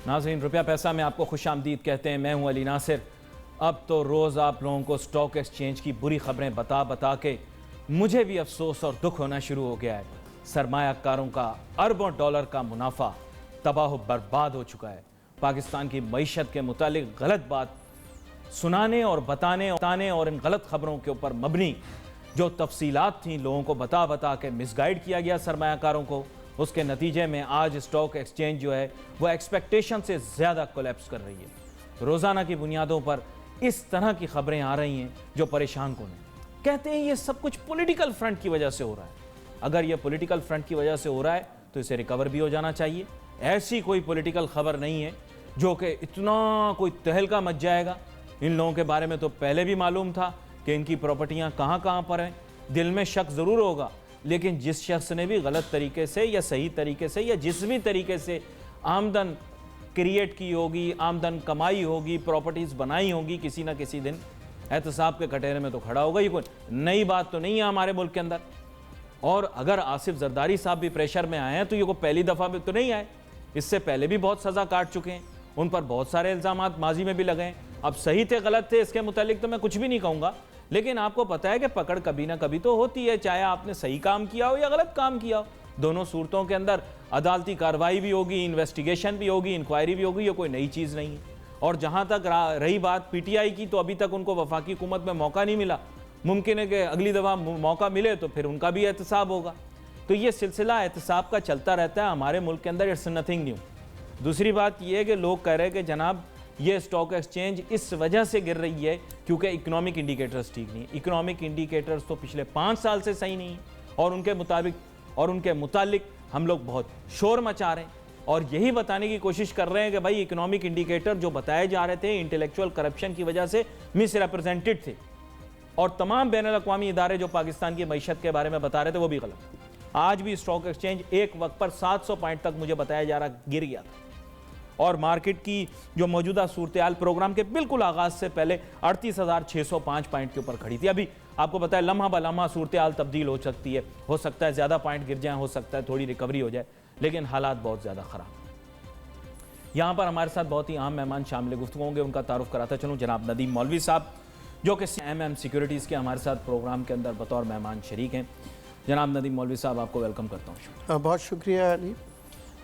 नाज़रीन, रुपया पैसा में आपको खुशामदीद कहते हैं। मैं हूं अली नासिर। अब तो रोज़ आप लोगों को स्टॉक एक्सचेंज की बुरी खबरें बता बता के मुझे भी अफसोस और दुख होना शुरू हो गया है। सरमायाकारों का अरबों डॉलर का मुनाफा तबाह बर्बाद हो चुका है। पाकिस्तान की मईशत के मुतालिक गलत बात सुनाने और बताने और इन गलत खबरों के ऊपर मबनी जो तफसीलात थी लोगों को बता बता के मिसगाइड किया गया सरमायाकारों को। उसके नतीजे में आज स्टॉक एक्सचेंज जो है वो एक्सपेक्टेशन से ज़्यादा कोलैप्स कर रही है। रोज़ाना की बुनियादों पर इस तरह की खबरें आ रही हैं जो परेशान कौन है। कहते हैं ये सब कुछ पॉलिटिकल फ्रंट की वजह से हो रहा है। अगर ये पॉलिटिकल फ्रंट की वजह से हो रहा है तो इसे रिकवर भी हो जाना चाहिए। ऐसी कोई पॉलिटिकल खबर नहीं है जो कि इतना कोई तहलका मच जाएगा। इन लोगों के बारे में तो पहले भी मालूम था कि इनकी प्रॉपर्टियां कहां कहां पर हैं। दिल में शक ज़रूर होगा, लेकिन जिस शख्स ने भी गलत तरीके से या सही तरीके से या जिस भी तरीके से आमदन क्रिएट की होगी, आमदन कमाई होगी, प्रॉपर्टीज़ बनाई होगी, किसी ना किसी दिन एहतसाब के कटहरे में तो खड़ा होगा ही। कोई नई बात तो नहीं है हमारे मुल्क के अंदर। और अगर आसिफ जरदारी साहब भी प्रेशर में आए हैं तो ये को पहली दफ़ा में तो नहीं आए। इससे पहले भी बहुत सज़ा काट चुके हैं। उन पर बहुत सारे इल्ज़ामात माजी में भी लगे हैं। अब सही थे गलत थे इसके मुतालिक तो मैं कुछ भी नहीं कहूँगा, लेकिन आपको पता है कि पकड़ कभी ना कभी तो होती है, चाहे आपने सही काम किया हो या गलत काम किया हो। दोनों सूरतों के अंदर अदालती कार्रवाई भी होगी, इन्वेस्टिगेशन भी होगी, इंक्वायरी भी होगी। ये कोई नई चीज़ नहीं है। और जहाँ तक रही बात पीटीआई की, तो अभी तक उनको वफाकी हुकूमत में मौका नहीं मिला। मुमकिन है कि अगली दफ़ा मौका मिले तो फिर उनका भी एहतसाब होगा। तो ये सिलसिला एहतसाब का चलता रहता है हमारे मुल्क के अंदर। It's nothing new. दूसरी बात यह है कि लोग कह रहे हैं कि जनाब ये स्टॉक एक्सचेंज इस वजह से गिर रही है क्योंकि इकोनॉमिक इंडिकेटर्स ठीक नहीं। इकोनॉमिक इंडिकेटर्स तो पिछले 5 साल से सही नहीं है और उनके मुताबिक हम लोग बहुत शोर मचा रहे हैं और यही बताने की कोशिश कर रहे हैं कि भाई इकोनॉमिक इंडिकेटर जो बताए जा रहे थे इंटेलेक्चुअल करप्शन की वजह से मिसरिप्रेजेंटेड थे और तमाम बैनुल अक़वामी इदारे जो पाकिस्तान की मईशत के बारे में बता रहे थे वो भी गलत। आज भी स्टॉक एक्सचेंज एक वक्त पर 700 पॉइंट तक मुझे बताया जा रहा गिर गया था और मार्केट की जो मौजूदा सूरत-ए-हाल प्रोग्राम के बिल्कुल आगाज़ से पहले 38,605 पॉइंट के ऊपर खड़ी थी। अभी आपको पता है लम्हा ब लम्हा सूरत-ए-हाल तब्दील हो सकती है। हो सकता है ज़्यादा पॉइंट गिर जाएँ, हो सकता है थोड़ी रिकवरी हो जाए, लेकिन हालात बहुत ज़्यादा ख़राब। यहाँ पर हमारे साथ बहुत ही अहम मेहमान शामिल गुफ्तगू होंगे। उनका तारुफ कराता चलूँ, जनाब नदीम मौलवी साहब जो कि MM सिक्योरिटीज़ के हमारे साथ प्रोग्राम के अंदर बतौर मेहमान शरीक हैं। जनाब नदीम मौलवी साहब आपको वेलकम करता हूँ। बहुत शुक्रिया अली।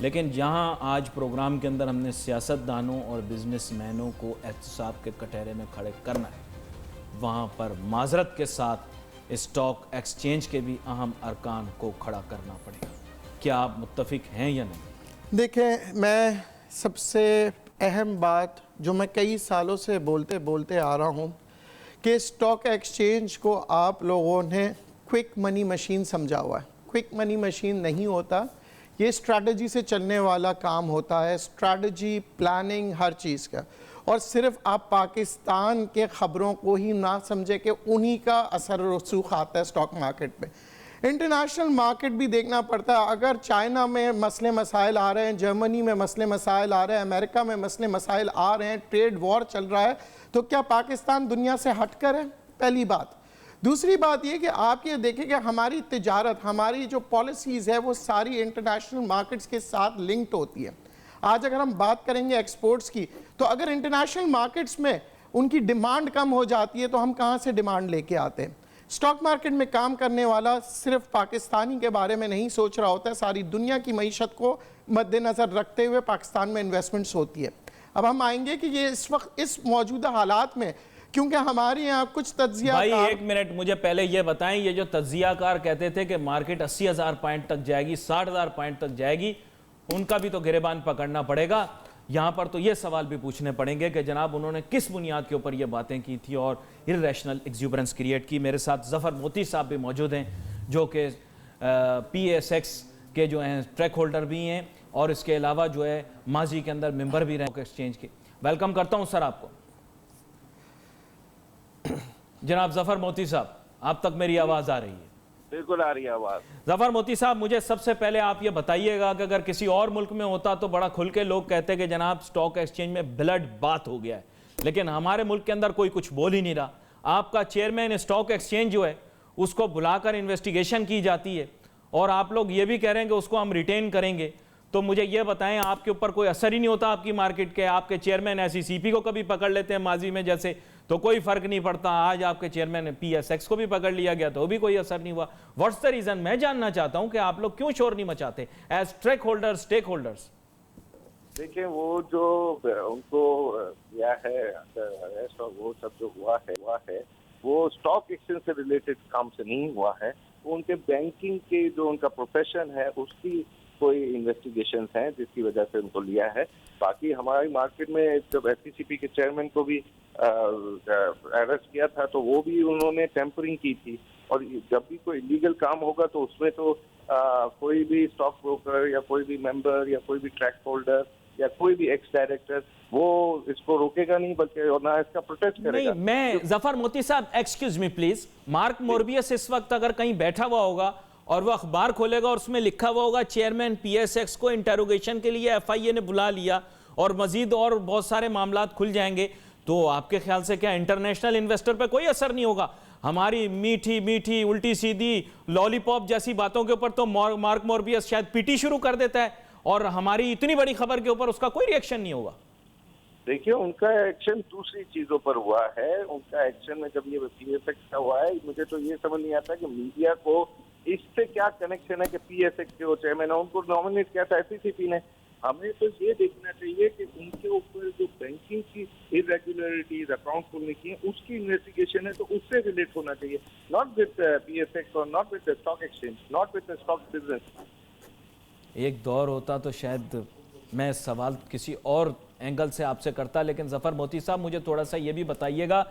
लेकिन जहां आज प्रोग्राम के अंदर हमने सियासतदानों और बिजनेसमैनों को एहतसाब के कटहरे में खड़े करना है, वहां पर माजरत के साथ स्टॉक एक्सचेंज के भी अहम अरकान को खड़ा करना पड़ेगा। क्या आप मुत्तफिक हैं या नहीं? देखें, मैं सबसे अहम बात जो मैं कई सालों से बोलते बोलते आ रहा हूँ कि स्टॉक एक्सचेंज को आप लोगों ने क्विक मनी मशीन समझा हुआ है। क्विक मनी मशीन नहीं होता, ये स्ट्रैटेजी से चलने वाला काम होता है। स्ट्रैटेजी, प्लानिंग, हर चीज़ का। और सिर्फ आप पाकिस्तान के ख़बरों को ही ना समझे कि उन्हीं का असर रसूख आता है स्टॉक मार्केट पे। इंटरनेशनल मार्केट भी देखना पड़ता है। अगर चाइना में मसले मसाइल आ रहे हैं, जर्मनी में मसले मसाइल आ रहे हैं, अमेरिका में मसले मसाइल आ रहे हैं, ट्रेड वॉर चल रहा है, तो क्या पाकिस्तान दुनिया से हट कर है? पहली बात। दूसरी बात ये कि आप ये देखें कि हमारी तिजारत, हमारी जो पॉलिसीज़ है वो सारी इंटरनेशनल मार्केट्स के साथ लिंक्ड होती है। आज अगर हम बात करेंगे एक्सपोर्ट्स की, तो अगर इंटरनेशनल मार्केट्स में उनकी डिमांड कम हो जाती है तो हम कहाँ से डिमांड लेके आते हैं? स्टॉक मार्केट में काम करने वाला सिर्फ पाकिस्तानी के बारे में नहीं सोच रहा होता है, सारी दुनिया की मईशत को मद्देनज़र रखते हुए पाकिस्तान में इन्वेस्टमेंट्स होती है। अब हम आएंगे कि ये इस वक्त इस मौजूदा हालात में, क्योंकि हमारे यहाँ कुछ तज्जिया भाई एक मिनट मुझे पहले ये बताएं, ये जो तज्जियाकार कहते थे कि मार्केट 80,000 पॉइंट तक जाएगी, 60,000 पॉइंट तक जाएगी, उनका भी तो गिरेबान पकड़ना पड़ेगा। यहाँ पर तो ये सवाल भी पूछने पड़ेंगे कि जनाब उन्होंने किस बुनियाद के ऊपर ये बातें की थी और इर्रेशनल एक्सूबरेंस क्रिएट की। मेरे साथ ज़फ़र मोती साहब भी मौजूद हैं जो कि PSX के जो हैं ट्रैक होल्डर भी हैं और इसके अलावा जो है माजी के अंदर मेंबर भी रहे एक्सचेंज के। वेलकम करता हूँ सर आपको। जनाब ज़फ़र मोती साहब, आप तक मेरी आवाज़ आ रही है? बिल्कुल आ रही है आवाज़। ज़फ़र मोती साहब, मुझे सबसे पहले आप ये बताइएगा कि अगर किसी और मुल्क में होता तो बड़ा खुल के लोग कहते कि जनाब स्टॉक एक्सचेंज में ब्लड बात हो गया है, लेकिन हमारे मुल्क के अंदर कोई कुछ बोल ही नहीं रहा। आपका चेयरमैन स्टॉक एक्सचेंज जो है उसको बुलाकर इन्वेस्टिगेशन की जाती है और आप लोग ये भी कह रहे हैं कि उसको हम रिटेन करेंगे। तो मुझे ये बताएं, आपके ऊपर कोई असर ही नहीं होता आपकी मार्केट के? आपके चेयरमैन एसईसीपी को कभी पकड़ लेते हैं माजी में जैसे, तो कोई फर्क नहीं पड़ता। आज आपके चेयरमैन पीएसएक्स को भी पकड़ लिया गया तो भी कोई असर नहीं हुआ। What's the reason? मैं जानना चाहता हूं कि आप लोग क्यों शोर नहीं मचाते एज स्टेक होल्डर्स। देखिए, वो जो उनको किया है अरेस्ट और वो सब जो हुआ है वो स्टॉक एक्सचेंज से रिलेटेड काम से नहीं हुआ है। वो उनके बैंकिंग के जो उनका प्रोफेशन है उसकी कोई इन्वेस्टिगेशन है जिसकी वजह से उनको लिया है। बाकी हमारी मार्केट में जब एससीसीपी के चेयरमैन को भी अरेस्ट किया था तो वो भी उन्होंने टेम्परिंग की थी। और जब भी कोई इलीगल काम होगा तो उसमें तो कोई भी स्टॉक ब्रोकर या कोई भी मेंबर या कोई भी ट्रैक होल्डर या कोई भी एक्स डायरेक्टर वो इसको रोकेगा नहीं, बल्कि और ना इसका प्रोटेस्ट करेगा। नहीं, मैं जफर मोती साहब, excuse me please, mark Morbius इस वक्त अगर कहीं बैठा हुआ होगा और वो अखबार खोलेगा और उसमें लिखा हुआ होगा चेयरमैन पीएसएक्स को इंटेरोगेशन के लिए एफआईए ने बुला लिया और मजीद और बहुत सारे मामलात खुल जाएंगे, तो आपके ख्याल से क्या इंटरनेशनल इन्वेस्टर पर कोई असर नहीं होगा? हमारी मीठी मीठी उल्टी सीधी लॉलीपॉप जैसी बातों के ऊपर तो मार्क मोरबियस शायद पीटी शुरू कर देता है और हमारी इतनी बड़ी खबर के ऊपर उसका कोई रिएक्शन नहीं होगा। देखिए, उनका एक्शन दूसरी चीजों पर हुआ है। उनका एक्शन में जब ये पीएसएक्स का हुआ है, मुझे तो ये समझ नहीं आता कि मीडिया को इससे क्या कनेक्शन है कि पीएसएक्स के वो चेयरमैन है, उनको नॉमिनेट किया था एससीसीपी ने। हमें तो ये देखना चाहिए कि उनके ऊपर जो बैंकिंग की इरेगुलरिटीज अकाउंट खोलने की है उसकी इन्वेस्टिगेशन है, तो उससे रिलेट होना चाहिए, नॉट विद पीएसएक्स और not with the stock exchange, not with the stock business. एक दौर होता तो शायद मैं सवाल किसी और एंगल से आपसे करता, लेकिन जफर मोती साहब मुझे थोड़ा सा ये भी बताइएगा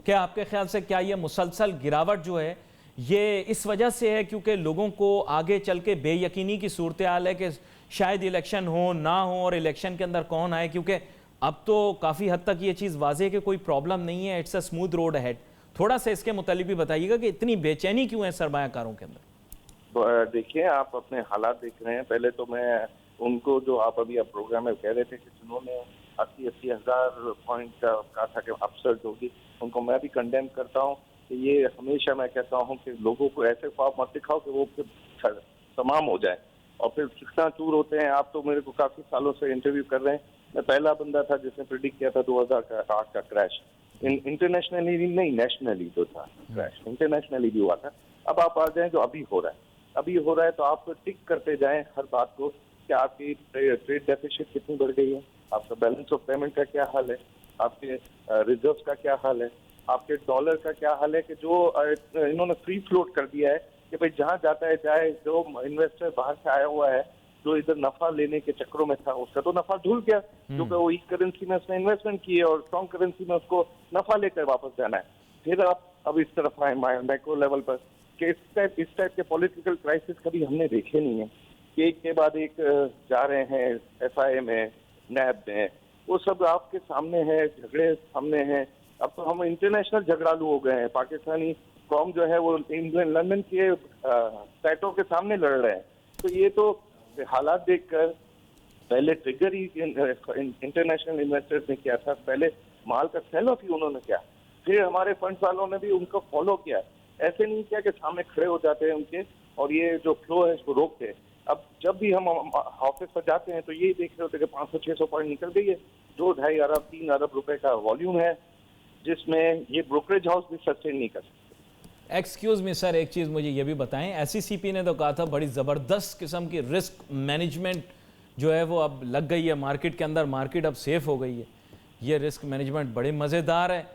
कि आपके ख्याल से क्या ये मुसलसल गिरावट जो है ये इस वजह से है क्योंकि लोगों को आगे चल के बेयकीनी की सूरत हाल है कि शायद इलेक्शन हो ना हो और इलेक्शन के अंदर कौन आए, क्योंकि अब तो काफ़ी हद तक ये चीज़ वाज़ेह है कि कोई प्रॉब्लम नहीं है, it's a smooth road ahead. थोड़ा सा इसके मुतालिक भी बताइएगा कि इतनी बेचैनी क्यों है सरमायाकारों के अंदर? देखिए, आप अपने हालात देख रहे हैं। पहले तो मैं उनको जो आप अभी आप प्रोग्राम में कह रहे थे कि जिन्होंने 80-80 हज़ार पॉइंट का कहा था कि अपसर्ट होगी, उनको मैं भी कंडेम करता हूँ कि ये हमेशा मैं कहता हूँ कि लोगों को ऐसे ख्वाब मत दिखाओ कि वो फिर तमाम हो जाए और फिर कितना चूर होते हैं। आप तो मेरे को काफ़ी सालों से इंटरव्यू कर रहे हैं। मैं पहला बंदा था जिसने प्रिडिक्ट किया था 2008 का क्रैश। इंटरनेशनली नहीं, नेशनली जो था क्रैश, इंटरनेशनली भी हुआ था। अब आप आ जाएं जो अभी हो रहा है, तो आप टिक करते जाएं हर बात को कि आपकी ट्रेड डेफिसिट कितनी बढ़ गई है, आपका बैलेंस ऑफ पेमेंट का क्या हाल है, आपके रिजर्व्स का क्या हाल है, आपके डॉलर का क्या हाल है कि जो इन्होंने फ्री फ्लोट कर दिया है कि भाई जहाँ जाता है जाए। जो इन्वेस्टर बाहर से आया हुआ है जो इधर नफा लेने के चक्करों में था उसका तो नफा ढुल गया, क्योंकि वो वीक करेंसी में उसने इन्वेस्टमेंट की है और स्ट्रॉन्ग करेंसी में उसको नफा लेकर वापस जाना है। फिर आप अब इस तरफ आए मैक्रो लेवल पर कि इस टाइप के पॉलिटिकल क्राइसिस कभी हमने देखे नहीं है कि एक के बाद एक जा रहे हैं एफआईए में, नैब में, वो सब आपके सामने है, झगड़े सामने हैं। अब तो हम इंटरनेशनल झगड़ालू हो गए हैं। पाकिस्तानी कौम जो है वो इंग्लैंड लंदन के साइटों के सामने लड़ रहे हैं। तो ये तो हालात देखकर पहले ट्रिगर ही इंटरनेशनल इन्वेस्टर्स ने किया था, पहले माल का सेल ऑफ ही उन्होंने किया, फिर हमारे फंड वालों ने भी उनको फॉलो किया। ऐसे नहीं किया कि सामने खड़े हो जाते हैं उनके और ये जो फ्लो है इसको रोकते हैं। अब जब भी हम ऑफिस पर जाते हैं तो यही देख रहे होते हैं कि 500-600 पॉइंट निकल गई है, 2-2.5 अरब 3 अरब रुपए का वॉल्यूम है जिसमें ये ब्रोकरेज हाउस भी सस्टेन नहीं कर सकते। एक्सक्यूज मी सर, एक चीज़ मुझे ये भी बताएं, एससीसीपी ने तो कहा था बड़ी ज़बरदस्त किस्म की रिस्क मैनेजमेंट जो है वो अब लग गई है मार्केट के अंदर, मार्केट अब सेफ हो गई है। ये रिस्क मैनेजमेंट बड़ी मज़ेदार है।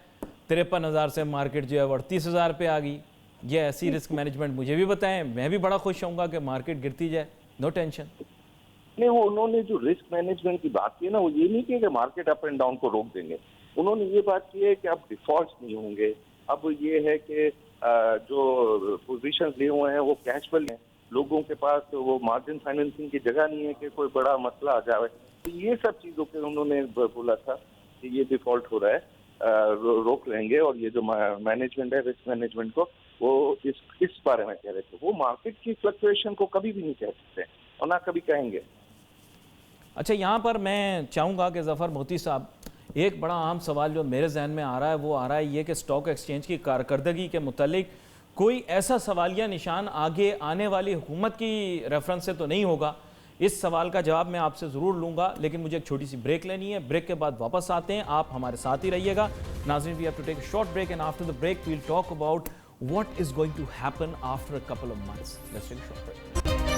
53,000 से मार्केट जो है 38,000 पे आ गई। ये ऐसी रिस्क मैनेजमेंट मुझे भी बताएं, मैं भी बड़ा खुश होऊंगा कि मार्केट गिरती जाए, नो टेंशन। नहीं, वो उन्होंने जो रिस्क मैनेजमेंट की बात की है ना, वो ये नहीं किया कि मार्केट अप एंड डाउन को रोक देंगे। उन्होंने ये बात की है कि अब डिफॉल्ट नहीं होंगे। अब ये है कि जो पोजीशंस लिए हुए हैं वो कैशबल हैं, लोगों के पास तो वो मार्जिन फाइनेंसिंग की जगह नहीं है कि कोई बड़ा मसला आ जाए। तो ये सब चीज़ों के उन्होंने बोला था कि ये डिफॉल्ट हो रहा है, रोक लेंगे। और ये जो मैनेजमेंट है रिस्क मैनेजमेंट को, वो इस बारे में कह रहे थे। वो मार्केट की फ्लक्चुएशन को कभी भी नहीं कह सकते और ना कभी कहेंगे। अच्छा, यहाँ पर मैं चाहूँगा कि जफ़र मोती साहब, एक बड़ा आम सवाल जो मेरे जहन में आ रहा है वो आ रहा है ये कि स्टॉक एक्सचेंज की कारकर्दगी के मुतालिक कोई ऐसा सवालिया निशान आगे आने वाली हुकूमत की रेफरेंस से तो नहीं होगा। इस सवाल का जवाब मैं आपसे ज़रूर लूँगा, लेकिन मुझे एक छोटी सी ब्रेक लेनी है। ब्रेक के बाद वापस आते हैं, आप हमारे साथ ही रहिएगा। नाज़रीन, we have to take a short break and after the break we will talk about what is going to happen after a couple of months. Let's take a short break.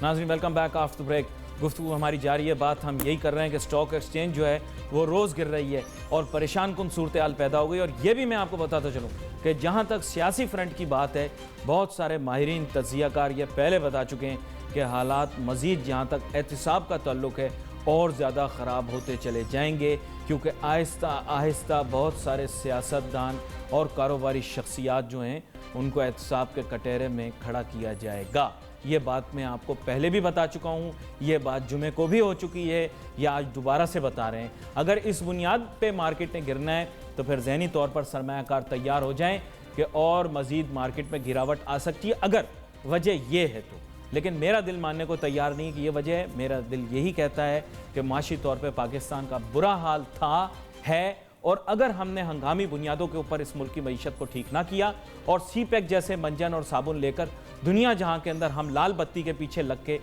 नाज़रीन, वेलकम बैक आफ्टर ब्रेक। गुफ्तगू हमारी जारी है। बात हम यही कर रहे हैं कि स्टॉक एक्सचेंज जो है वो रोज़ गिर रही है और परेशान कुन सूरत हाल पैदा हो गई। और ये भी मैं आपको बताता चलूँ कि जहाँ तक सियासी फ्रंट की बात है, बहुत सारे माहिरीन तज्ज़ियाकार ये पहले बता चुके हैं कि हालात मज़ीद जहाँ तक एहतिसाब का ताल्लुक़ है और ज़्यादा ख़राब होते चले जाएंगे, क्योंकि आहिस्ता आहिस्ता बहुत सारे सियासतदान और कारोबारी शख्सियात जो हैं उनको एहतिसाब के कटहरे में खड़ा किया जाएगा। ये बात मैं आपको पहले भी बता चुका हूँ, ये बात जुमे को भी हो चुकी है, या आज दोबारा से बता रहे हैं। अगर इस बुनियाद पे मार्केट ने गिरना है तो फिर ज़हनी तौर पर सरमायाकार तैयार हो जाएं कि और मज़ीद मार्केट में गिरावट आ सकती है, अगर वजह ये है तो। लेकिन मेरा दिल मानने को तैयार नहीं कि ये वजह है। मेरा दिल यही कहता है कि माशी तौर पर पाकिस्तान का बुरा हाल था, है, और अगर हमने हंगामी बुनियादों के ऊपर इस मुल्क की मईशत को ठीक ना किया और सी पैक जैसे मंजन और साबुन लेकर दुनिया जहां के अंदर हम लाल बत्ती के पीछे लग के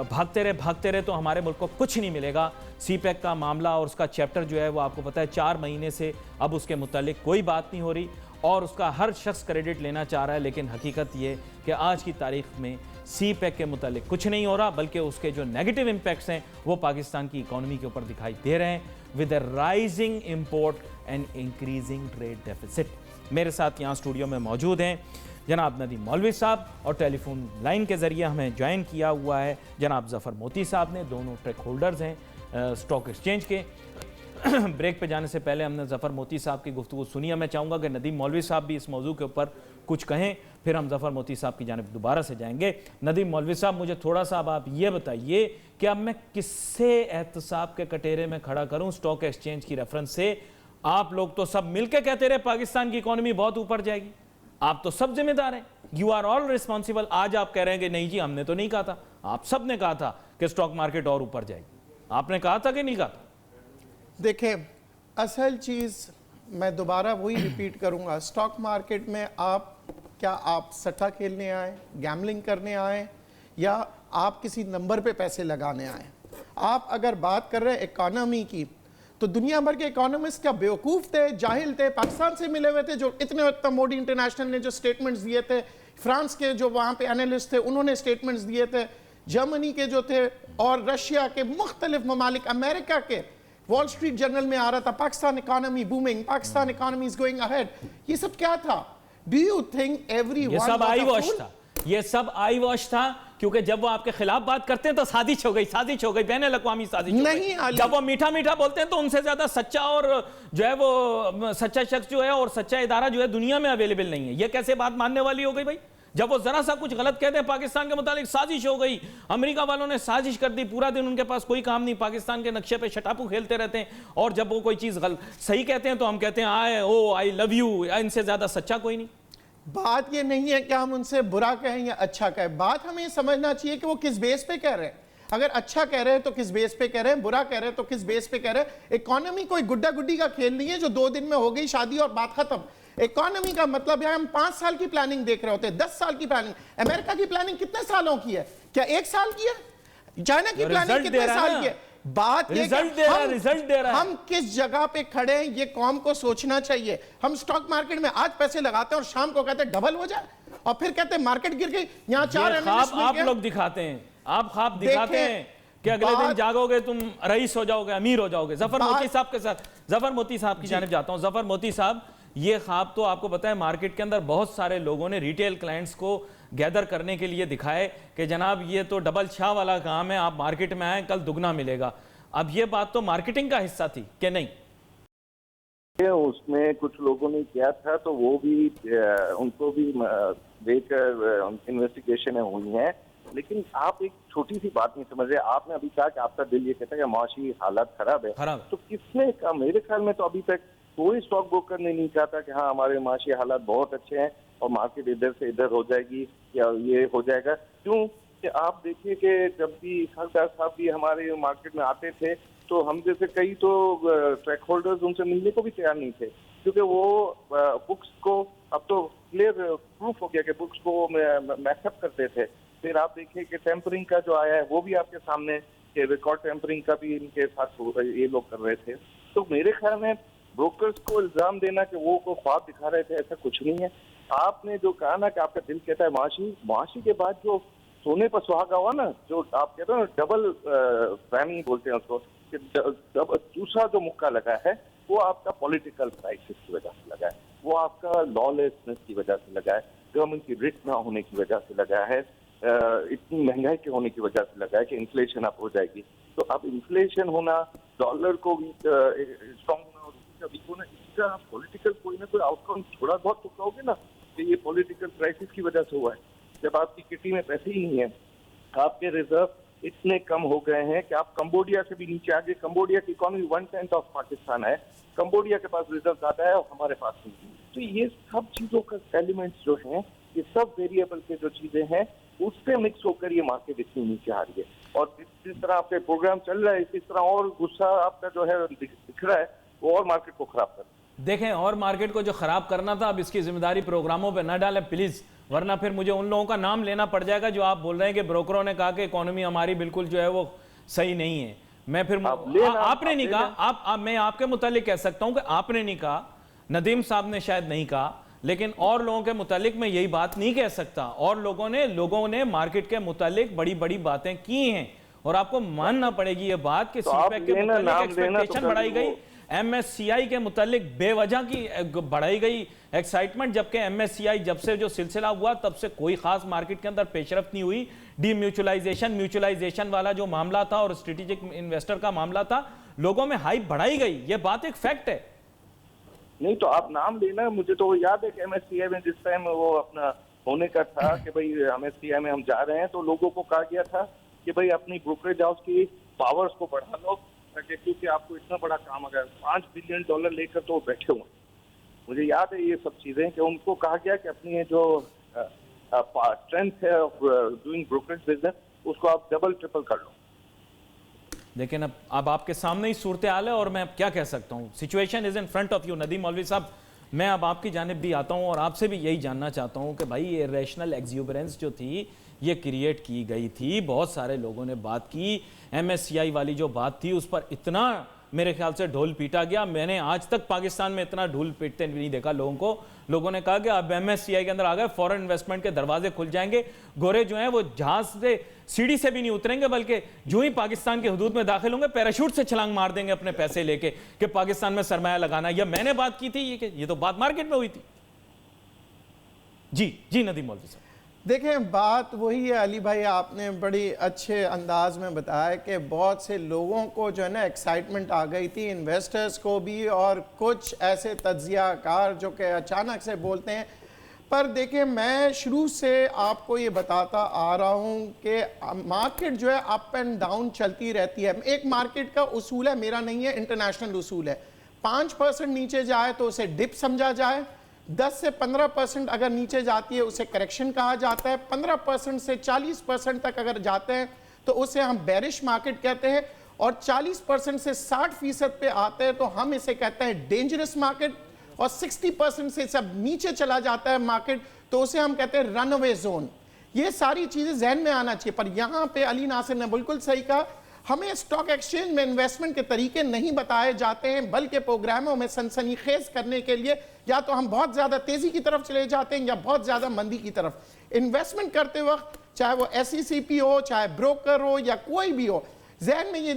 भागते रहे तो हमारे मुल्क को कुछ नहीं मिलेगा। सी पैक का मामला और उसका चैप्टर जो है वो आपको पता है 4 महीने से अब उसके मुतालिक कोई बात नहीं हो रही और उसका हर शख्स क्रेडिट लेना चाह रहा है, लेकिन हकीकत ये कि आज की तारीख में सी पैक के मुतालिक कुछ नहीं हो रहा, बल्कि उसके जो नेगेटिव इम्पैक्ट्स हैं वो पाकिस्तान की इकॉनमी के ऊपर दिखाई दे रहे हैं, with a rising import and increasing trade deficit. मेरे साथ यहाँ स्टूडियो में मौजूद हैं जनाब नदीम मौलवी साहब, और टेलीफोन लाइन के ज़रिए हमें ज्वाइन किया हुआ है जनाब ज़फ़र मोती साहब ने। दोनों ट्रैक होल्डर्स हैं स्टॉक एक्सचेंज के। ब्रेक पे जाने से पहले हमने ज़फ़र मोती साहब की गुफ्तगू सुनी है। मैं चाहूँगा कि नदीम मौलवी साहब भी इस मौजू के ऊपर कुछ कहें, फिर हम ज़फ़र मोती साहब की जानिब दोबारा से जाएंगे। नदीम मौलवी साहब, मुझे थोड़ा सा अब आप ये बताइए कि अब मैं किससे एहतसाब के कटेरे में खड़ा करूँ स्टॉक एक्सचेंज की रेफरेंस से? आप लोग तो सब मिलकर कहते रहे पाकिस्तान की इकॉनमी बहुत ऊपर जाएगी, आप तो सब जिम्मेदार हैं, यू आर ऑल रिस्पॉन्सिबल। आज आप कह रहे हैं कि नहीं जी हमने तो नहीं कहा था, आप सब ने कहा था कि स्टॉक मार्केट और ऊपर जाएगी, आपने कहा था कि नहीं कहा था? देखें, असल चीज़ मैं दोबारा वही रिपीट करूंगा, स्टॉक मार्केट में आप सट्टा खेलने आए, गैम्बलिंग करने आए, या आप किसी नंबर पे पैसे लगाने आए? आप अगर बात कर रहे हैं इकॉनमी की, तो दुनिया भर के इकोनॉमिस्ट क्या बेवकूफ़ थे, जाहिल थे? पाकिस्तान से मिले हुए थे जो इतने मोडी इंटरनेशनल ने जो स्टेटमेंट्स दिए थे, फ्रांस के जो वहाँ पे एनालिस्ट थे उन्होंने स्टेटमेंट्स दिए थे, जर्मनी के जो थे और रशिया के मुख्तलिफ ममालिक, अमेरिका के वॉल स्ट्रीट जर्नल में आ रहा था Pakistan economy booming, Pakistan economy is going ahead. ये सब क्या था? डू यू थिंक एवरीवन ये सब आई वॉश था? ये सब आई वॉश था, क्योंकि जब वो आपके खिलाफ बात करते हैं तो साजिश हो गई, बैनुल अक़वामी साजिश नहीं। जब वो मीठा मीठा बोलते हैं तो उनसे ज्यादा सच्चा और जो है वो सच्चा शख्स जो है और सच्चा इदारा जो है दुनिया में अवेलेबल नहीं है। ये कैसे बात मानने वाली हो गई भाई? जब वो जरा सा कुछ गलत कहते हैं पाकिस्तान के मुतालिक, साजिश हो गई, अमेरिका वालों ने साजिश कर दी, पूरा दिन उनके पास कोई काम नहीं, पाकिस्तान के नक्शे पे शटापू खेलते रहते हैं, और जब वो कोई चीज सही कहते हैं तो हम कहते हैं आई लव यू, इनसे ज्यादा सच्चा कोई नहीं। बात ये नहीं है कि हम उनसे बुरा कहें या अच्छा कहें, बात हमें समझना चाहिए कि वो किस बेस पे कह रहे हैं। अगर अच्छा कह रहे हैं तो किस बेस पे कह रहे हैं, बुरा कह रहे हैं तो किस बेस पे कह रहे हैं। इकोनॉमी कोई गुड्डा गुड्डी का खेल नहीं है जो 2 दिन में हो गई शादी और बात खत्म। इकोनॉमी का मतलब है हम 5 साल की प्लानिंग देख रहे होते हैं, 10 साल की प्लानिंग। अमेरिका की प्लानिंग कितने सालों की है? क्या 1 साल की है? चाइना की प्लानिंग कितने साल की है? बात रिजल्ट दे रहा है। हम किस जगह पे खड़े हैं ये कौम को सोचना चाहिए। हम स्टॉक मार्केट में आज पैसे लगाते हैं और शाम को कहते हैं डबल हो जाए, और फिर कहते हैं मार्केट गिर गई। यहाँ 4 आप लोग दिखाते हैं, आप ख्वाब दिखाते हैं कि अगले दिन जागोगे तुम रईस हो जाओगे, अमीर हो जाओगे। ज़फ़र मोती साहब के साथ, ज़फ़र मोती साहब की जानिब जाता हूं। ज़फ़र मोती साहब, ये ख्वाब तो आपको पता है मार्केट के अंदर बहुत सारे लोगों ने रिटेल क्लाइंट्स को गैदर करने के लिए दिखाए कि जनाब ये तो डबल शाह वाला काम है, आप मार्केट में आए कल दुगना मिलेगा। अब ये बात तो मार्केटिंग का हिस्सा थी कि नहीं? उसमें कुछ लोगों ने किया था तो वो भी उनको भी देकर इन्वेस्टिगेशन हुई हैं लेकिन आप एक छोटी सी बात नहीं समझ रहे। आपने अभी कहा कि आपका दिल ये कहता है कि माशी हालात खराब है, तो किसने कहा? मेरे ख्याल में तो अभी तक कोई स्टॉक ब्रोकर ने नहीं चाहता कि हाँ हमारे माशी हालात बहुत अच्छे हैं और मार्केट इधर से इधर हो जाएगी या ये हो जाएगा। क्यों कि आप देखिए कि जब भी सरदार साहब भी हमारे मार्केट में आते थे तो हम जैसे कई तो ट्रैक होल्डर्स उनसे मिलने को भी तैयार नहीं थे, क्योंकि वो बुक्स को, अब तो क्लियर प्रूफ हो गया कि बुक्स को मैचअप करते थे। फिर आप देखिए कि टेम्परिंग का जो आया है वो भी आपके सामने, कि रिकॉर्ड टेम्परिंग का भी इनके साथ ये लोग कर रहे थे। तो मेरे ख्याल में ब्रोकर्स को इल्जाम देना कि वो को ख्वाब दिखा रहे थे, ऐसा कुछ नहीं है। आपने जो कहा ना कि आपका दिल कहता है माशी के बाद जो सोने पर सुहागा हुआ ना, जो आप कहते हो ना डबल फैमी बोलते हैं उसको, कि दूसरा जो मुक्का लगा है वो आपका पॉलिटिकल क्राइसिस की वजह से लगा है, वो आपका लॉलेसनेस की वजह से लगा है, गवर्नमेंट की रिट ना होने की वजह से लगा है, इतनी महंगाई के होने की वजह से लगा है कि इन्फ्लेशन अब हो जाएगी। तो अब इन्फ्लेशन होना, डॉलर को स्ट्रॉन्ग होना और उसका वीक होना, इसका पॉलिटिकल कोई ना कोई आउटकम थोड़ा बहुत तो कहोगे ना कि ये पॉलिटिकल क्राइसिस की वजह से हुआ है। जब आपकी किटी में पैसे ही नहीं है, आपके रिजर्व इतने कम हो गए हैं कि आप कंबोडिया से भी नीचे आ गए। कंबोडिया की इकोनॉमी 1/10 ऑफ पाकिस्तान है, कंबोडिया के पास रिजर्व ज्यादा है और हमारे पास नहीं। तो ये सब चीजों का एलिमेंट्स जो हैं, ये सब वेरिएबल के जो चीजें हैं उससे मिक्स होकर ये मार्केट इतनी नीचे आ रही है। और जिस तरह आपके प्रोग्राम चल रहा है इस तरह और गुस्सा आपका जो है दिख रहा है, वो और मार्केट को खराब कर रहा है। देखें, और मार्केट को जो खराब करना था अब इसकी जिम्मेदारी प्रोग्रामों पे न डालें प्लीज, वरना फिर मुझे उन लोगों का नाम लेना पड़ जाएगा जो आप बोल रहे हैं कि ब्रोकरों ने कहा कि इकोनॉमी हमारी बिल्कुल जो है वो सही नहीं है। मैं फिर आपने नहीं कहा, मैं आपके मुतालिक कह सकता हूं कि आपने नहीं कहा, नदीम साहब ने शायद नहीं कहा, लेकिन और लोगों के मुतालिक मैं यही बात नहीं कह सकता। और लोगों ने मार्केट के मुतालिक बड़ी बड़ी बातें की हैं और आपको मानना पड़ेगी ये बात कि सीपैक के मुतालिक एक्सपेक्टेशन बढ़ाई गई, एमएससीआई के मुतालिक बेवजह की बढ़ाई गई एक्साइटमेंट, जबकि एमएससीआई जब से जो सिलसिला हुआ तब से कोई खास मार्केट के अंदर पेशरफ्त नहीं हुई। म्यूचुअलाइजेशन वाला जो मामला था और स्ट्रेटेजिक इन्वेस्टर का मामला था, लोगों में हाइप बढ़ाई गई, ये बात एक फैक्ट है। नहीं तो आप नाम लेना, मुझे तो याद है कि एमएससीआई में जिस टाइम वो अपना होने का था कि भाई एमएससीआई में हम जा रहे हैं, तो लोगों को कहा गया था कि भाई अपनी ब्रोकरेज हाउस की पावर्स को बढ़ा लो, क्योंकि आपको इतना बड़ा काम अगर $5 बिलियन लेकर तो बैठे हुए। मुझे याद है ये सब चीजें कि उनको कहा गया कि अपनी जो स्ट्रेंथ है डूइंग ब्रोकरेज बिजनेस उसको आप डबल ट्रिपल कर लो। लेकिन अब आपके सामने ही सूरत हाल है और मैं अब क्या कह सकता हूँ, situation is in front of you. Nadeem मौलवी साहब, मैं अब आपकी जानिब भी आता हूँ और आपसे भी यही जानना चाहता हूँ कि भाई ये रैशनल एक्सूबरेंस जो थी ये क्रिएट की गई थी, बहुत सारे लोगों ने बात की, एमएससीआई वाली जो बात थी उस पर इतना मेरे ख्याल से ढोल पीटा गया। मैंने आज तक पाकिस्तान में इतना ढोल पीटते नहीं देखा लोगों को। लोगों ने कहा कि अब एमएससीआई के अंदर आ गए, फॉरेन इन्वेस्टमेंट के दरवाजे खुल जाएंगे, गोरे जो हैं वो जहाज से सीढ़ी से भी नहीं उतरेंगे, बल्कि जो ही पाकिस्तान के हुदूद में दाखिल होंगे पैराशूट से छलांग मार देंगे अपने पैसे लेके कि पाकिस्तान में सरमाया लगाना। यह मैंने बात की थी, ये तो बात मार्केट में हुई थी। जी नदीम मौलवी साहब, देखें बात वही है अली भाई, आपने बड़ी अच्छे अंदाज में बताया कि बहुत से लोगों को जो है ना एक्साइटमेंट आ गई थी, इन्वेस्टर्स को भी, और कुछ ऐसे तज्जियाकार जो कि अचानक से बोलते हैं। पर देखें, मैं शुरू से आपको ये बताता आ रहा हूँ कि मार्केट जो है अप एंड डाउन चलती रहती है। एक मार्केट का उसूल है, मेरा नहीं है, इंटरनेशनल उसूल है। 5% नीचे जाए तो उसे डिप समझा जाए, 10 से 15% अगर नीचे जाती है उसे करेक्शन कहा जाता है, 15% से 40% तक अगर जाते हैं तो उसे हम बेरिश मार्केट कहते हैं, और 40% से 60% पे आते हैं तो हम इसे कहते हैं डेंजरस मार्केट, और 60% से सब नीचे चला जाता है मार्केट तो उसे हम कहते हैं रनअवे जोन। ये सारी चीजें जहन में आना चाहिए। पर यहाँ पे अली नासिर ने बिल्कुल सही कहा, हमें स्टॉक एक्सचेंज में इन्वेस्टमेंट के तरीके नहीं बताए जाते हैं, बल्कि प्रोग्रामों में सनसनीखेज करने के लिए या तो हम बहुत ज्यादा तेजी की तरफ चले जाते हैं या बहुत ज्यादा मंदी की तरफ। इन्वेस्टमेंट करते वक्त चाहे वो SECP हो, चाहे ब्रोकर हो या कोई भी हो, जहन में ये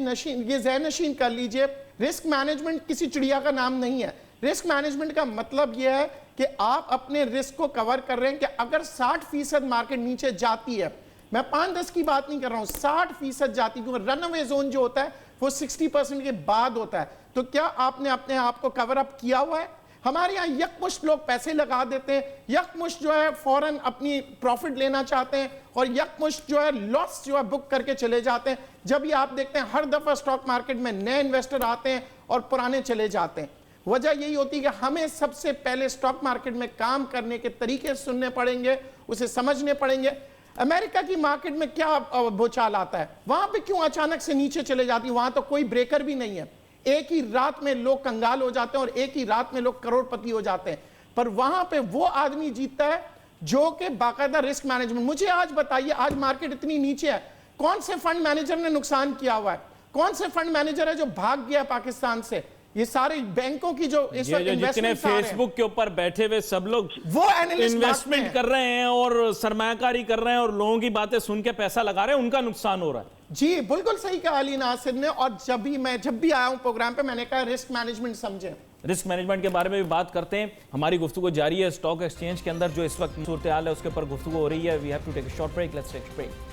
जहन नशीन कर लीजिए, रिस्क मैनेजमेंट किसी चिड़िया का नाम नहीं है। रिस्क मैनेजमेंट का मतलब यह है कि आप अपने रिस्क को कवर कर रहे हैं कि अगर 60% मार्केट नीचे जाती है, मैं 5-10 की बात नहीं कर रहा हूं, 60% जाती, क्योंकि रनअवे जोन जो होता है वो 60% के बाद होता है। तो क्या आपने अपने आप को कवर अप किया हुआ है? हमारे यहाँ यकमुश्त लोग पैसे लगा देते हैं, यकमुश्त जो है फौरन अपनी प्रॉफिट लेना चाहते हैं और यकमुश्त जो है लॉस जो है बुक करके चले जाते हैं। जब ये आप देखते हैं हर दफ़ा स्टॉक मार्केट में नए इन्वेस्टर आते हैं और पुराने चले जाते हैं। वजह यही होती है कि हमें सबसे पहले स्टॉक मार्केट में काम करने के तरीके सुनने पड़ेंगे, उसे समझने पड़ेंगे। अमेरिका की मार्केट में क्या भूचाल आता है, वहां पे क्यों अचानक से नीचे चले जाती है? वहां तो कोई ब्रेकर भी नहीं है, एक ही रात में लोग कंगाल हो जाते हैं और एक ही रात में लोग करोड़पति हो जाते हैं। पर वहां पे वो आदमी जीतता है जो कि बाकायदा रिस्क मैनेजमेंट। मुझे आज बताइए, आज मार्केट इतनी नीचे है, कौन से फंड मैनेजर ने नुकसान किया हुआ है? कौन से फंड मैनेजर है जो भाग गया पाकिस्तान से? ये सारे बैंकों की जो इस वक्त जितने फेसबुक के ऊपर बैठे हुए सब लोग वो एनालिस्ट इन्वेस्टमेंट कर रहे हैं और सरमायाकारी कर रहे हैं और लोगों की बातें सुन के पैसा लगा रहे हैं, उनका नुकसान हो रहा है। जी बिल्कुल सही कहा अली नासिर ने। और जब भी आया हूं प्रोग्राम पे, मैंने कहा रिस्क मैनेजमेंट समझें। रिस्क मैनेजमेंट के बारे में भी बात करते हैं। हमारी गुफ्तगू जारी है। स्टॉक एक्सचेंज के अंदर जो इस वक्त सूरत हाल है उसके ऊपर गुफ्तगू हो रही है। We have to take a short break, let's take a break.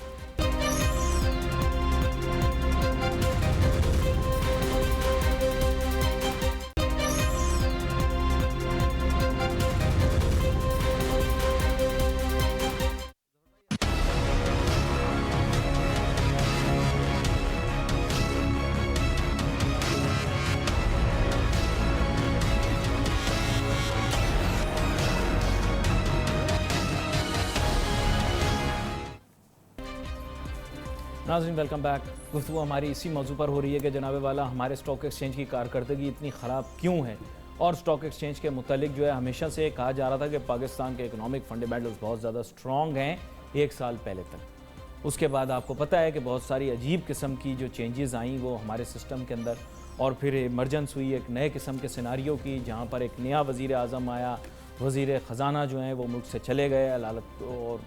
नाज़रीन वेलकम बैक। गुफ्तगू हमारी इसी मौजू पर हो रही है कि जनाबे वाला हमारे स्टॉक एक्सचेंज की कारकर्दगी इतनी ख़राब क्यों है। और स्टॉक एक्सचेंज के मुतालिक जो है हमेशा से कहा जा रहा था कि पाकिस्तान के इकोनॉमिक फंडामेंटल्स बहुत ज़्यादा स्ट्रॉन्ग हैं एक साल पहले तक। उसके बाद आपको पता है कि बहुत सारी अजीब किस्म की जो चेंजेस आई वो हमारे सिस्टम के अंदर, और फिर इमरजेंस हुई एक नए किस्म के सिनारियों की, जहाँ पर एक नया वज़ीर आज़म आया, वज़ीर ख़जाना जो हैं वो मुल्क से चले गए, अलालत और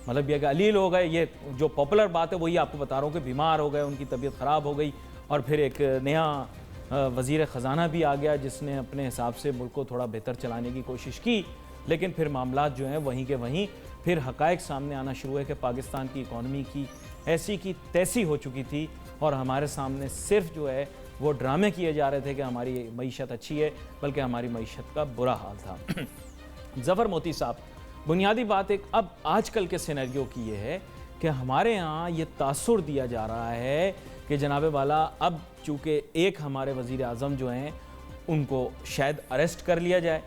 मतलब ये कि अलील हो गए। ये जो पॉपुलर बात है वही आपको बता रहा हूँ कि बीमार हो गए, उनकी तबीयत ख़राब हो गई। और फिर एक नया वज़ीर ख़जाना भी आ गया जिसने अपने हिसाब से मुल्क को थोड़ा बेहतर चलाने की कोशिश की, लेकिन फिर मामलात जो हैं वहीं के वहीं फिर हक़ाइक़ सामने आना शुरू है कि पाकिस्तान की इकॉनमी की ऐसी की तैसी हो चुकी थी और हमारे सामने सिर्फ जो है वो ड्रामे किए जा रहे थे कि हमारी मईशत अच्छी है, बल्कि हमारी मईशत का बुरा हाल था। ज़फ़र मोती साहब, बुनियादी बात एक अब आजकल के सिनेरियो की ये है कि हमारे यहाँ ये तासुर दिया जा रहा है कि जनाबे वाला अब चूँकि एक हमारे वज़ीर आज़म जो हैं उनको शायद अरेस्ट कर लिया जाए,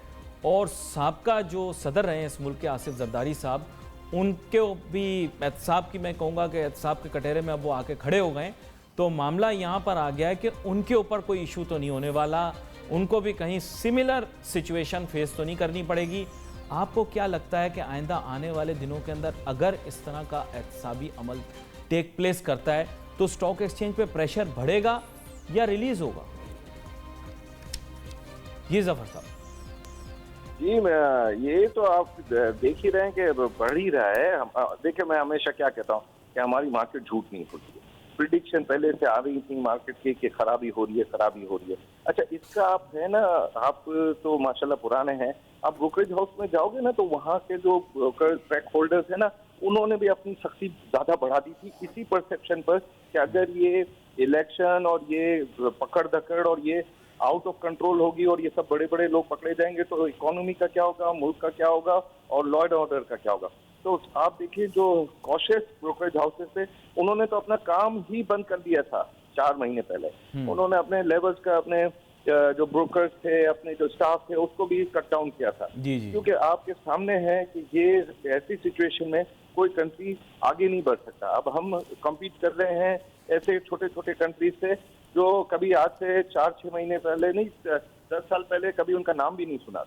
और साबका जो सदर रहे हैं इस मुल्क के आसिफ जरदारी साहब, उनके भी एहतसाब की मैं कहूँगा कि एहतसाब के कटहरे में अब वो आके खड़े हो गए। तो मामला यहाँ पर आ गया है कि उनके ऊपर कोई इशू तो नहीं होने वाला, उनको भी कहीं सिमिलर सिचुएशन फेस तो नहीं करनी पड़ेगी। आपको क्या लगता है कि आइंदा आने वाले दिनों के अंदर अगर इस तरह का एहतसाबी अमल टेक प्लेस करता है तो स्टॉक एक्सचेंज पे प्रेशर बढ़ेगा या रिलीज होगा? ये ज़फ़र साहब जी, मैं ये तो आप देख ही रहे हैं कि बढ़ ही रहा है। देखिए, मैं हमेशा क्या कहता हूँ कि हमारी मार्केट झूठ नहीं होती है। प्रिडिक्शन पहले से आ रही थी मार्केट की कि खराबी हो रही है, खराबी हो रही है। अच्छा, इसका आप है ना, आप तो माशाल्लाह पुराने हैं, आप ब्रोकरेज हाउस में जाओगे ना तो वहाँ के जो ब्रोकर ट्रैक होल्डर्स है ना, उन्होंने भी अपनी सख्ती ज़्यादा बढ़ा दी थी इसी परसेप्शन पर कि अगर ये इलेक्शन और ये पकड़ दकड़ और ये आउट ऑफ कंट्रोल होगी और ये सब बड़े बड़े लोग पकड़े जाएंगे तो इकोनॉमी का क्या होगा, मुल्क का क्या होगा और लॉ एंड ऑर्डर का क्या होगा। तो आप देखिए, जो कॉशियस ब्रोकरेज हाउसेस थे उन्होंने तो अपना काम ही बंद कर दिया था 4 महीने पहले। उन्होंने अपने लेवल्स का, अपने जो ब्रोकर्स थे, अपने जो स्टाफ थे, उसको भी कट डाउन किया था। क्योंकि आपके सामने है कि ये ऐसी सिचुएशन में कोई कंट्री आगे नहीं बढ़ सकता। अब हम कम्पीट कर रहे हैं ऐसे छोटे छोटे कंट्रीज से जो कभी आज से 4-6 महीने पहले नहीं, 10 साल पहले कभी उनका नाम भी नहीं सुना।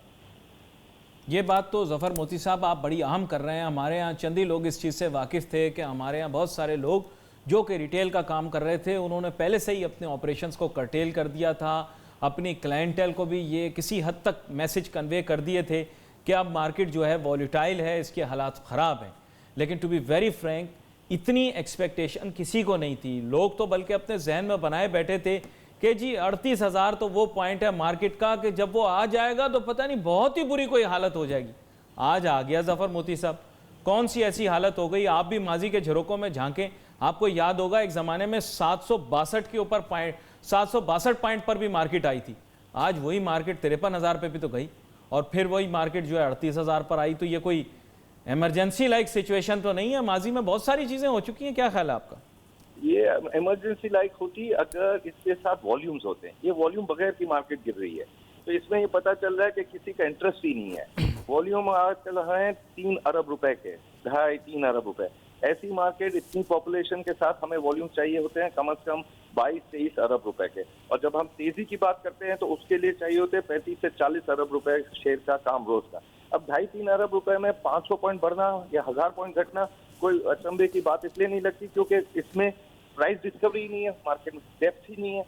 ये बात तो ज़फ़र मोती साहब आप बड़ी अहम कर रहे हैं। हमारे यहाँ चंद ही लोग इस चीज़ से वाकिफ़ थे कि हमारे यहाँ बहुत सारे लोग जो कि रिटेल का काम कर रहे थे, उन्होंने पहले से ही अपने ऑपरेशंस को कर्टेल कर दिया था। अपनी क्लाइंटेल को भी ये किसी हद तक मैसेज कन्वे कर दिए थे कि अब मार्केट जो है वॉलेटाइल है, इसके हालात ख़राब हैं। लेकिन टू बी वेरी फ्रैंक, इतनी एक्सपेक्टेशन किसी को नहीं थी। लोग तो बल्कि अपने जहन में बनाए बैठे थे कि जी 38,000 तो वो पॉइंट है मार्केट का कि जब वो आ जाएगा तो पता नहीं बहुत ही बुरी कोई हालत हो जाएगी। आज आ गया ज़फ़र मोती साहब, कौन सी ऐसी हालत हो गई? आप भी माजी के झरोकों में झांकें, आपको याद होगा एक ज़माने में 762 के ऊपर पॉइंट, 762 पॉइंट पर भी मार्केट आई थी। आज वही मार्केट 53,000 पे भी तो गई और फिर वही मार्केट जो है 38,000 पर आई। तो ये कोई इमरजेंसी लाइक सिचुएशन तो नहीं है, माजी में बहुत सारी चीज़ें हो चुकी हैं। क्या ख्याल है आपका? ये इमरजेंसी लाइक होती अगर इसके साथ वॉल्यूम्स होते हैं। ये वॉल्यूम बगैर की मार्केट गिर रही है, तो इसमें ये पता चल रहा है कि किसी का इंटरेस्ट ही नहीं है। वॉल्यूम आज चल रहा है 3 अरब रुपए के, 2.5-3 अरब रुपए। ऐसी मार्केट इतनी पॉपुलेशन के साथ हमें वॉल्यूम चाहिए होते हैं कम से कम 22-23 अरब रुपए के, और जब हम तेजी की बात करते हैं तो उसके लिए चाहिए होते हैं 35 से 40 अरब रुपए शेयर का काम रोज का। अब 2.5-3 अरब रुपए में 500 पॉइंट बढ़ना या 1000 पॉइंट घटना कोई अचंभे की बात इसलिए नहीं लगती क्योंकि इसमें प्राइस डिस्कवरी नहीं है, मार्केट में डेप्थ ही नहीं है।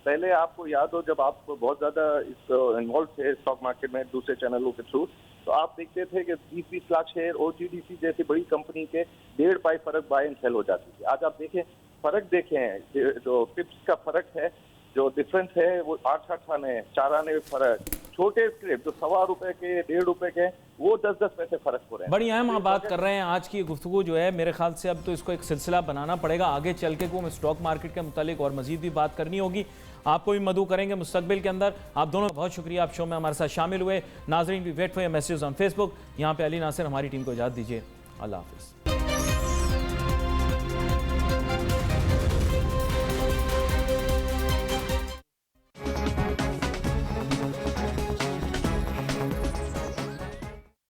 पहले आपको याद हो जब आप बहुत ज्यादा इस इन्वॉल्व थे स्टॉक मार्केट में दूसरे चैनलों के थ्रू, तो आप देखते थे कि 20-20 लाख शेयर OGDC जैसी बड़ी कंपनी के 1.5 पाई फर्क बाय एंड सेल हो जाती थी। आज आप देखें, फर्क देखें, जो पिप्स का फर्क है, जो डिफरेंस है वो 8 आने 4 आने फर्क। छोटे स्क्रिप्ट जो 1.25 रुपए के 1.5 रुपए के वो 10-10 पैसे फर्क हो रहे हैं। बड़ी अहम बात कर रहे हैं आज की गुफ्तगू जो है, मेरे ख्याल से अब तो इसको एक सिलसिला बनाना पड़ेगा आगे चल के, को स्टॉक मार्केट के मुतालिक और मजीद भी बात करनी होगी। आपको भी मदऊ करेंगे मुस्तकबिल के अंदर। आप दोनों बहुत शुक्रिया, आप शो में हमारे साथ शामिल हुए। नाजरीन, we wait for your message on Facebook. यहाँ पे अली नासिर हमारी टीम को इजाज़त दीजिए। अल्लाह हाफिज़।